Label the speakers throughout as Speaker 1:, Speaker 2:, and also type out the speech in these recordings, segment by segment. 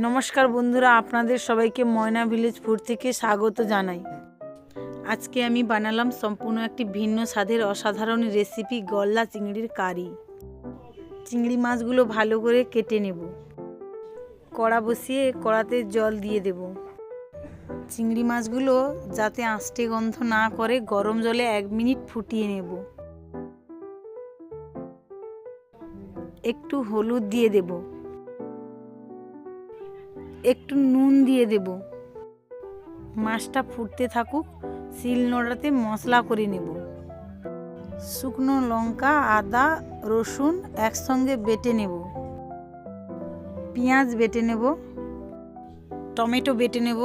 Speaker 1: নমস্কার বন্ধুরা, আপনাদের সবাইকে ময়না ভিলেজ ফুড থেকে স্বাগত জানাই। আজকে আমি বানালাম সম্পূর্ণ একটি ভিন্ন স্বাদের অসাধারণ রেসিপি, গলদা চিংড়ির কারি। চিংড়ি মাছগুলো ভালো করে কেটে নেব। কড়া বসিয়ে কড়াতে জল দিয়ে দেব। চিংড়ি মাছগুলো যাতে আঁশটে গন্ধ না করে গরম জলে 1 মিনিট ফুটিয়ে নেব। একটু হলুদ দিয়ে দেব, একটু নুন দিয়ে দেব। মাছটা ফুটতে থাকুক। শিলনোড়াতে মশলা করে নেব। শুকনো লঙ্কা, আদা, রসুন একসঙ্গে বেটে নেব। পেঁয়াজ বেটে নেব, টমেটো বেটে নেব,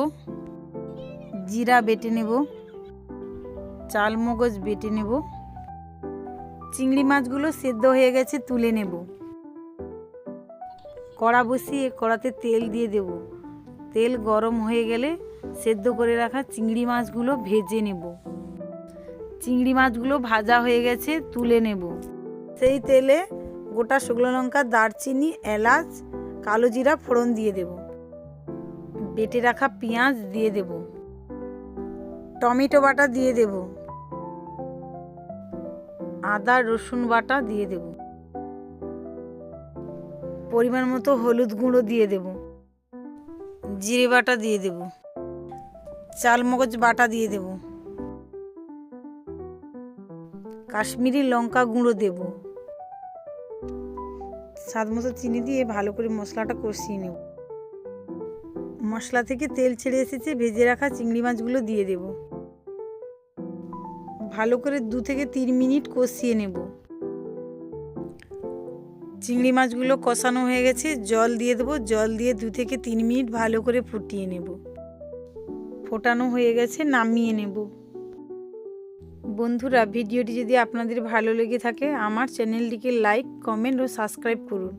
Speaker 1: জিরা বেটে নেব, চালমগজ বেটে নেব। চিংড়ি মাছগুলো সেদ্ধ হয়ে গেছে, তুলে নেব। কড়া বসিয়ে কড়াতে তেল দিয়ে দেব। তেল গরম হয়ে গেলে সেদ্ধ করে রাখা চিংড়ি মাছগুলো ভেজে নেব। চিংড়ি মাছগুলো ভাজা হয়ে গেছে, তুলে নেব। সেই তেলে গোটা শুকনো লঙ্কা, দারচিনি, এলাচ, কালো জিরা ফোড়ন দিয়ে দেব। বেটে রাখা পেঁয়াজ দিয়ে দেব। টমেটো বাটা দিয়ে দেব। আদা রসুন বাটা দিয়ে দেব। পরিমাণ মতো হলুদ গুঁড়ো দিয়ে দেব। জিরে বাটা দিয়ে দেব। চালমগজ বাটা দিয়ে দেব। কাশ্মীরি লঙ্কা গুঁড়ো দেব। স্বাদ মতো চিনি দিয়ে ভালো করে মশলাটা কষিয়ে নেব। মশলা থেকে তেল ছেড়ে এসেছে, ভেজে রাখা চিংড়ি মাছগুলো দিয়ে দেব। ভালো করে 2 থেকে 3 মিনিট কষিয়ে নেব। চিংড়ি মাছগুলো কষানো হয়ে গেছে, জল দিয়ে দেবো। জল দিয়ে 2 থেকে 3 মিনিট ভালো করে ফুটিয়ে নেব। ফোটানো হয়ে গেছে, নামিয়ে নেব। বন্ধুরা, ভিডিওটি যদি আপনাদের ভালো লেগে থাকে আমার চ্যানেলটিকে লাইক, কমেন্ট ও সাবস্ক্রাইব করুন।